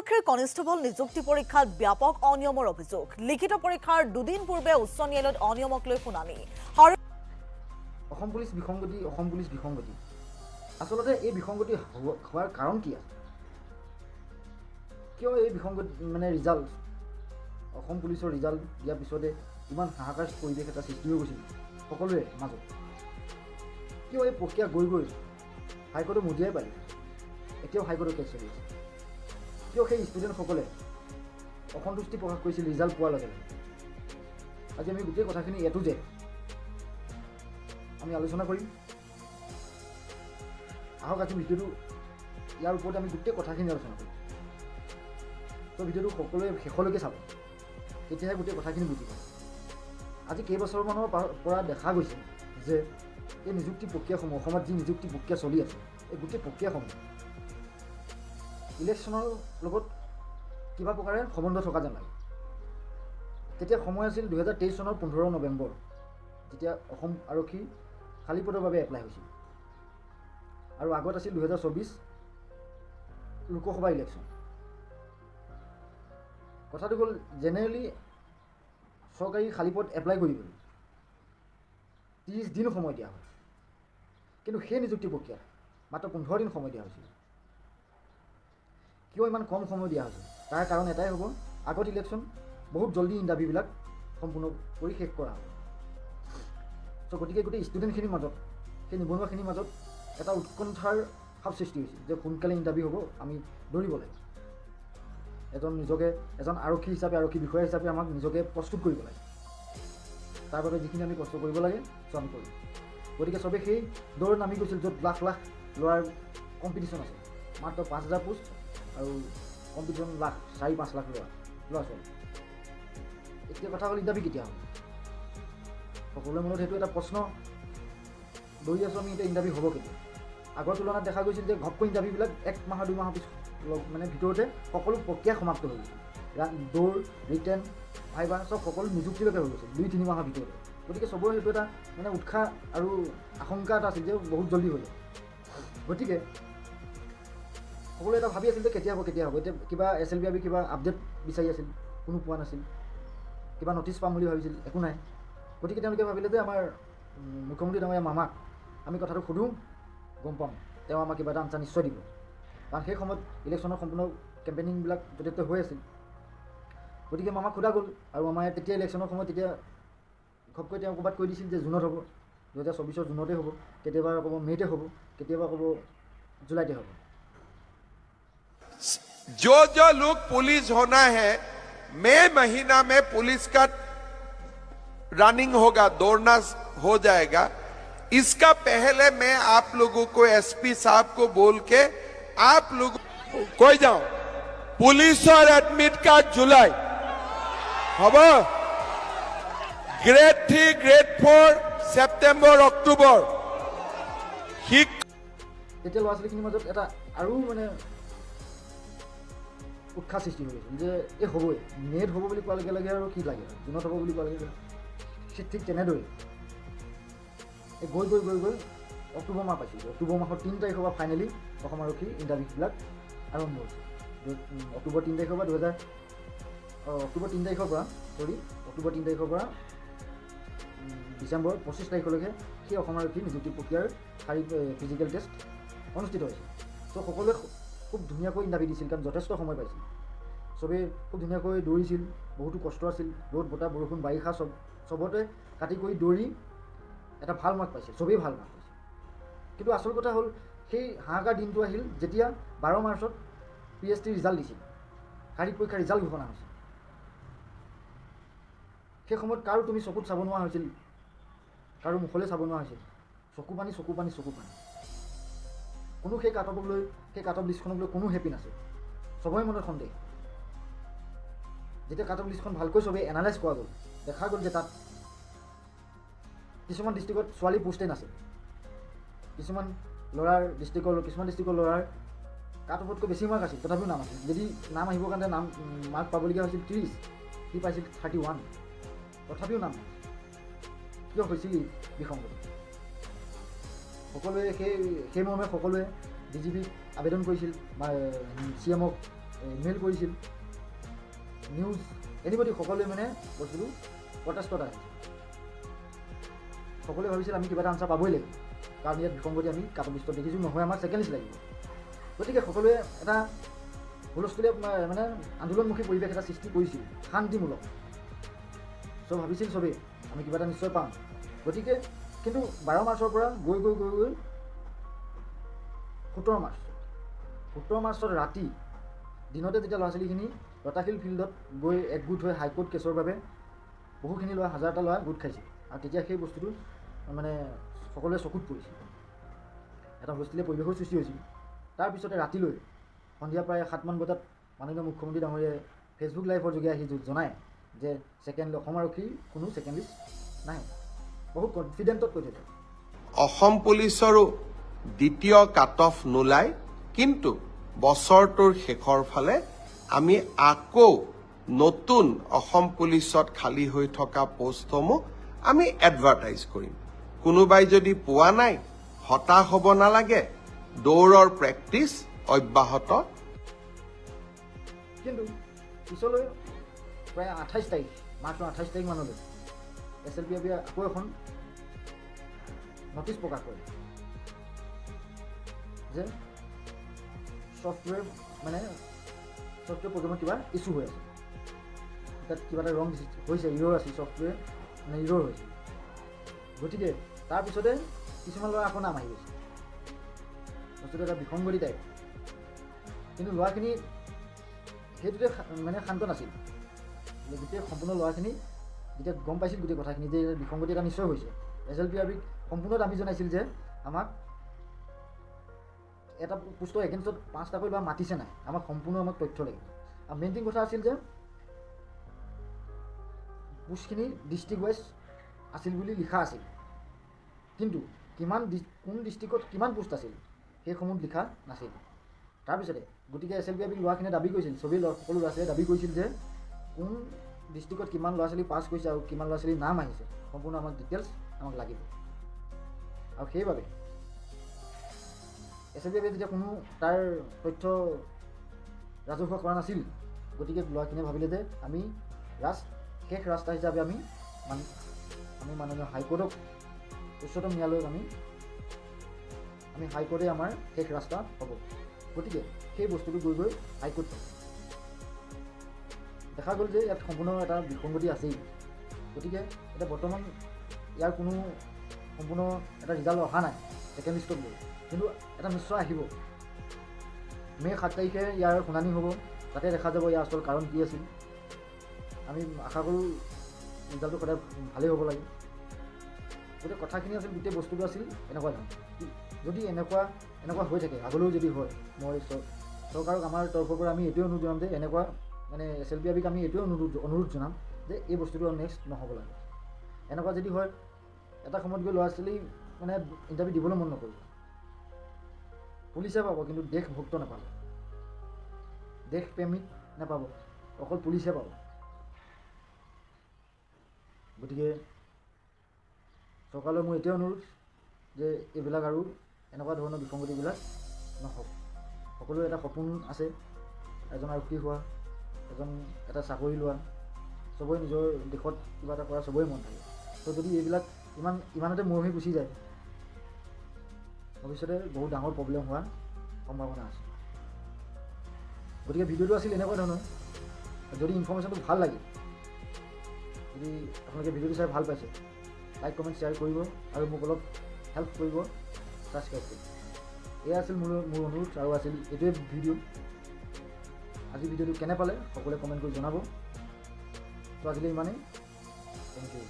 আৰক্ষীৰ কনিষ্টেবল নিযুক্তি পৰীক্ষাত ব্যাপক অনিয়মৰ অভিযোগ। লিখিত পৰীক্ষাৰ দুদিন পূৰ্বে উচ্চ ন্যায়ালয়ত অনিয়মক লৈ শুনানি। অসম পুলিচ বিসংগতি আচলতে এই বিসংগতি হোৱাৰ কাৰণ কি আছে? কিয় এই বিসংগতি ৰিজাল্ট অসম পুলিচৰ ৰিজাল্ট দিয়াৰ পিছতে ইমান হাহাকাৰ পৰিৱেশ এটা সৃষ্টি হৈ গৈছিল সকলোৰে মাজত? কিয় এই প্ৰক্ৰিয়া গৈ হাইকোৰ্টে মদিয়াই পালে? এতিয়াও হাইকোৰ্টৰ কেছ চলি আছে। কিয় সেই ষ্টুডেণ্টসকলে অসন্তুষ্টি প্ৰকাশ কৰিছিল ৰিজাল্ট পোৱাৰ লগে লগে? আজি আমি গোটেই কথাখিনি এটো যে আমি আলোচনা কৰিম। আহক আজি ভিডিঅ'টো ইয়াৰ ওপৰতে আমি গোটেই কথাখিনি আলোচনা কৰিম। তো ভিডিঅ'টো সকলোৱে শেষলৈকে চাব, তেতিয়াহে গোটেই কথাখিনি বুজি পাব। আজি কেইবছৰমানৰ পৰা দেখা গৈছে যে এই নিযুক্তি প্ৰক্ৰিয়াসমূহ অসমত যি নিযুক্তি প্ৰক্ৰিয়া চলি আছে, এই গোটেই প্ৰক্ৰিয়াসমূহ ইলেকশ্যনৰ লগত কিবা প্ৰকাৰে সম্বন্ধ থকা যেন লাগে। তেতিয়া সময় আছিল 2023 চনৰ 15 নৱেম্বৰ, যেতিয়া অসম আৰক্ষী খালী পদৰ বাবে এপ্লাই হৈছিল। আৰু আগত আছিল 2024 লোকসভা ইলেকশ্যন। কথাটো হ'ল জেনেৰেলি চৰকাৰী খালী পদ এপ্লাই কৰিবলৈ 30 দিন সময় দিয়া হয়, কিন্তু সেই নিযুক্তি প্ৰক্ৰিয়াত মাত্ৰ 15 দিন সময় দিয়া হৈছিল। কিয় ইমান কম সময় দিয়া হৈছে? তাৰ কাৰণ এটাই হ'ব, আগত ইলেকশ্যন, বহুত জলদি ইণ্টাৰভিউবিলাক সম্পূৰ্ণ কৰি শেষ কৰা হ'ব। চ' গতিকে গোটেই ষ্টুডেণ্টখিনিৰ মাজত, সেই নিবনুৱাখিনিৰ মাজত এটা উৎকণ্ঠাৰ ভাৱ সৃষ্টি হৈছিল যে সোনকালে ইণ্টাৰভিউ হ'ব, আমি দৌৰিব লাগে। এজন আৰক্ষী হিচাপে, আৰক্ষী বিষয়া হিচাপে আমাক নিজকে প্ৰস্তুত কৰিব লাগে। তাৰ বাবে যিখিনি আমি কষ্ট কৰিব লাগে চ' আমি কৰিম। গতিকে চবেই সেই দৌৰত নামি গৈছিল, য'ত লাখ লাখ ল'ৰাৰ কম্পিটিশ্যন আছে। মাত্ৰ 5,000 পোষ্ট আৰু কম্পিটিশ্যন 4-5 লাখ ল'ৰা ছোৱালী। এতিয়া কথা হ'ল ইণ্টাৰভিউ কেতিয়া হ'ব? সকলোৰে মনত সেইটো এটা প্ৰশ্ন দৌৰি আছোঁ আমি, এতিয়া ইণ্টাৰভিউ হ'ব কেতিয়া? আগৰ তুলনাত দেখা গৈছিল যে ঘপকৈ ইণ্টাৰভিউবিলাক 1 মাহ 2 মাহৰ ভিতৰতে সকলো প্ৰক্ৰিয়া সমাপ্ত হৈ গৈছিল। দৌৰ, ৰিটেন, ভাইবা চব সকলো নিযুক্তিলৈকে হৈ গৈছিল 2-3 মাহৰ ভিতৰতে। গতিকে চবৰে সেইটো এটা উৎসাহ আৰু আশংকা এটা আছিল যে বহুত জলদি হৈ যায়। গতিকে সকলোৱে এটা ভাবি আছিল যে কেতিয়া হ'ব। এতিয়া কিবা SLBIB কিবা আপডেট বিচাৰি আছিল, কোনো পোৱা নাছিল। কিবা নটিচ পাম বুলি ভাবিছিল, একো নাই। গতিকে তেওঁলোকে ভাবিলে যে আমাৰ মুখ্যমন্ত্ৰী ডাঙৰীয়া মামাক আমি কথাটো সুধোঁ, গম পাম, তেওঁ আমাক কিবা এটা আনচাৰ নিশ্চয় দিব। কাৰণ সেই সময়ত ইলেকশ্যনৰ সম্পূৰ্ণ কেম্পেইনিংবিলাক যথেষ্ট হৈ আছিল। গতিকে মামাক সোধা গ'ল, আৰু মামাই তেতিয়া ইলেকশ্যনৰ সময়ত তেতিয়া ঘপকৈ তেওঁ ক'ৰবাত কৈ দিছিল যে জুনত হ'ব, 2024 জুনতে হ'ব, কেতিয়াবা ক'ব মে'তে হ'ব, কেতিয়াবা ক'ব জুলাইতে হ'ব। जो लोग पुलिस होना है, मई महीना में पुलिस का रनिंग होगा, दौड़ना हो जाएगा। इसका पहले मैं आप लोगों को SP साहब को बोल के आप लोग कोई जाओ पुलिस और एडमिट कार्ड जुलाई हब, ग्रेड 3 ग्रेड 4 सेप्टेम्बर अक्टोबर। তেতিয়া ল'ৰা ছোৱালীখিনিৰ মাজত এটা আৰু উৎসাহ সৃষ্টি হৈ গৈছিল যে এই হ'বই, মে'ত হ'ব বুলি কোৱাৰ লগে লগে আৰু কি লাগে, জুনত হ'ব বুলি কোৱাৰ লগে ঠিক তেনেদৰে এই গৈ অক্টোবৰ মাহ পাইছিল। অক্টোবৰ মাহৰ 3 তাৰিখৰ পৰা ফাইনেলি অসম আৰক্ষী ইণ্টাৰভিউবিলাক আৰম্ভ হৈছে। অক্টোবৰ 3 তাৰিখৰ পৰা ডিচেম্বৰ 25 তাৰিখলৈকে সেই অসম আৰক্ষী নিযুক্তি প্ৰক্ৰিয়াৰ ফিজিকেল টেষ্ট অনুষ্ঠিত হৈছিল। চ' সকলোৱে খুব ধুনীয়াকৈ ইণ্টাৰভিউ দিছিল, কাৰণ যথেষ্ট সময় পাইছিল। চবেই খুব ধুনীয়াকৈ দৌৰিছিল, বহুতো কষ্ট আছিল, ৰ'দ বতাহ বৰষুণ বাৰিষা চবতে কাটি কৰি দৌৰি এটা ভাল মাৰ্ক পাইছিল, চবেই ভাল মাৰ্ক পাইছিল। কিন্তু আচল কথা হ'ল সেই হাহাকাৰ দিনটো আহিল যেতিয়া 12 মাৰ্চত PST ৰিজাল্ট দিছিল, শাৰীৰিক পৰীক্ষাৰ ৰিজাল্ট ঘোষণা হৈছিল। সেই সময়ত কাৰো তুমি চকুত চাব নোৱাৰা হৈছিল, কাৰো মুখলৈ চাব নোৱাৰা হৈছিল। চকু পানী কোনো সেই কাট অফ লিষ্টখনক লৈ কোনো হেপী নাছিল, চবৰে মনত সন্দেহ। যেতিয়া কাট অফ লিষ্টখন ভালকৈ চবেই এনালাইজ কৰা গ'ল, দেখা গ'ল যে তাত কিছুমান ডিষ্ট্ৰিক্টত ছোৱালী পোষ্টেই নাছিল। কিছুমান ডিষ্ট্ৰিক্টৰ ল'ৰাৰ কাট অফতকৈ বেছি মাৰ্ক আছিল, তথাপিও নাম আছিল। যদি নাম আহিবৰ কাৰণে মাৰ্ক পাবলগীয়া হৈছিল 30, সি পাইছিল 31, তথাপিও নাম নাই। কিয় হৈছিল বিসংগতি? সকলোৱে সেই মৰ্মে সকলোৱে DGPক আবেদন কৰিছিল বা CMক মেইল কৰিছিল, নিউজ এনিবডি সকলোৱে মানে বস্তুটো প্ৰটেষ্টত আহিছিল। সকলোৱে ভাবিছিল আমি কিবা এটা আনচাৰ পাবই লাগিব, কাৰণ ইয়াত বিসংগতি আমি কাকতলিষ্টত দেখিছোঁ, নহয় আমাক ছেকেণ্ড লিষ্ট লাগিব। গতিকে সকলোৱে এটা হুলস্থুলীয়া মানে আন্দোলনমুখী পৰিৱেশ এটা সৃষ্টি কৰিছিল, শান্তিমূলক। চব ভাবিছিল চবেই আমি কিবা এটা নিশ্চয় পাম। গতিকে কিন্তু 12 মাৰ্চৰ পৰা গৈ 17 মাৰ্চত ৰাতি দিনতে যেতিয়া ল'ৰা ছোৱালীখিনি লতাশিল ফিল্ডত গৈ একগোট হৈ হাইকোৰ্ট কেছৰ বাবে বহুখিনি ল'ৰা, হাজাৰটা ল'ৰা গোট খাইছিল। আৰু তেতিয়া সেই বস্তুটো মানে সকলোৱে চকুত পৰিছিল, এটা হুলস্থুলীয়া পৰিৱেশৰ সৃষ্টি হৈছিল। তাৰপিছতে ৰাতিলৈ সন্ধিয়া প্ৰায় 7 মান বজাত মাননীয় মুখ্যমন্ত্ৰী ডাঙৰীয়াই ফেচবুক লাইভৰ যোগে আহি জনায় যে অসম আৰক্ষীৰ কোনো ছেকেণ্ড লিষ্ট নাই। বহুত কনফিডেণ্টত কৈ থৈছে। অসম পুলিচৰো দ্বিতীয় কাট অফ নোলায়, কিন্তু বছৰটোৰ শেষৰ ফালে আমি আকৌ নতুন অসম পুলিচত খালী হৈ থকা পোষ্টসমূহ আমি এডভাৰটাইজ কৰিম। কোনোবাই যদি পোৱা নাই হতাশ হ'ব নালাগে, দৌৰৰ প্ৰেক্টিচ অব্যাহত। কিন্তু পিছলৈ প্ৰায় 28 তাৰিখ, মাৰ্চৰ 28 তাৰিখ মানলৈ SLPFB আকৌ এখন নটিচ প্ৰকাশ কৰে যে ছফ্টৱেৰ প্ৰগ্ৰেমত কিবা ইছ্যু হৈ আছে, তাত কিবা এটা ৰং হৈছে, ইৰ'ৰ আছিল, ছফ্টৱেৰ মানে ইৰ'ৰ হৈছে। গতিকে তাৰপিছতে কিছুমান ল'ৰা আকৌ নাম আহি গৈছে, বস্তুটো এটা বিসংগতি টাইপ। কিন্তু ল'ৰাখিনি সেইটোতে মানে শান্ত নাছিল। গোটেই সম্পূৰ্ণ ল'ৰাখিনি যেতিয়া গম পাইছিল গোটেই কথাখিনি যে বিসংগতি এটা নিশ্চয় হৈছে, SLPFBক সম্পূৰ্ণ দাবী জনাইছিল যে আমাক এটা পোষ্টৰ এগেইনষ্টত 5টাকৈ ল'ৰা মাতিছে নাই, আমাক তথ্য লাগিব। আৰু মেইন থিং কথা আছিল যে পোষ্টখিনি ডিষ্ট্ৰিক্ট ৱাইজ আছিল বুলি লিখা আছিল, কিন্তু কোন ডিষ্ট্ৰিক্টত কিমান পোষ্ট আছিল সেইসমূহ লিখা নাছিল। তাৰপিছতে গতিকে SLPFBক ল'ৰাখিনিয়ে দাবী কৰিছিল, সকলো ল'ৰা ছোৱালীয়ে দাবী কৰিছিল যে কোন ডিষ্ট্ৰিক্টত কিমান ল'ৰা ছোৱালী পাছ কৰিছে আৰু কিমান ল'ৰা ছোৱালীৰ নাম আহিছে, সম্পূৰ্ণ আমাক ডিটেইলছ আমাক লাগিব। আৰু সেইবাবে SLPFBয়ে যেতিয়া কোনো তাৰ তথ্য ৰাজহুৱা কৰা নাছিল, গতিকে ল'ৰাখিনিয়ে ভাবিলে যে আমি শেষ ৰাস্তা হিচাপে আমি মাননীয় হাইকোৰ্টক, উচ্চতম ন্যায়ালয়ক আমি হাইকোৰ্টে আমাৰ শেষ ৰাস্তা হ'ব। গতিকে সেই বস্তুটো গৈ হাইকোৰ্ট দেখা গ'ল যে ইয়াত সম্পূৰ্ণ এটা বিসংগতি আছেই। গতিকে এতিয়া বৰ্তমান ইয়াৰ কোনো সম্পূৰ্ণ এটা ৰিজাল্ট অহা নাই ছেকেণ্ড লিষ্টত গৈ, কিন্তু এটা নিশ্চয় আহিব। মে' 7 তাৰিখে ইয়াৰ শুনানি হ'ব, তাতে দেখা যাব ইয়াৰ আচল কাৰণ কি আছিল। আমি আশা কৰোঁ ৰিজাল্টটো সদায় ভালেই হ'ব লাগে। গোটেই কথাখিনি আছিল, গোটেই বস্তুটো আছিল এনেকুৱা ধৰণৰ। যদি এনেকুৱা হৈ থাকে, আগলৈও যদি হয়, মই চৰকাৰক আমাৰ তৰফৰ পৰা আমি এইটোৱে অনুৰোধ জনাম যে এনেকুৱা SLPFBক আমি এইটোৱে অনুৰোধ জনাম যে এই বস্তুটো নেক্সট নহ'ব লাগে। এনেকুৱা যদি হয়, এটা সময়ত গৈ ল'ৰা ছোৱালী ইণ্টাৰভিউ দিবলৈ মন নকৰিব, পুলিচে পাব কিন্তু দেশভক্ত নাপাব, দেশ প্ৰেমিক নাপাব, অকল পুলিচে পাব। গতিকে চৰকাৰলৈ মোৰ এইটোৱে অনুৰোধ যে এইবিলাক আৰু এনেকুৱা ধৰণৰ বিসংগতিবিলাক নহওক। সকলোৰে এটা সপোন আছে, এজন আৰক্ষী হোৱা, এটা চাকৰি লোৱা, চবৰে নিজৰ দেশত কিবা এটা কৰা চবৰে মন থাকে। তো যদি এইবিলাক ইমানতে মৰহি গুচি যায়, ভৱিষ্যতে বহুত ডাঙৰ প্ৰব্লেম হোৱাৰ সম্ভাৱনা আছে। গতিকে ভিডিঅ'টো আছিল এনেকুৱা ধৰণৰ। যদি ইনফৰ্মেশ্যনটো ভাল লাগে, যদি আপোনালোকে ভিডিঅ'টো চাই ভাল পাইছে, লাইক কমেণ্ট শ্বেয়াৰ কৰিব আৰু মোক অলপ হেল্প কৰিব, ছাবস্ক্ৰাইব কৰিব। এয়া আছিল মোৰ অনুৰোধ আৰু আছিল এইটোৱে ভিডিঅ'। আজি ভিডিঅ'টো কেনে পালে সকলোৱে কমেণ্ট কৰি জনাব। তো আজিলৈ ইমানেই, থেংক ইউ।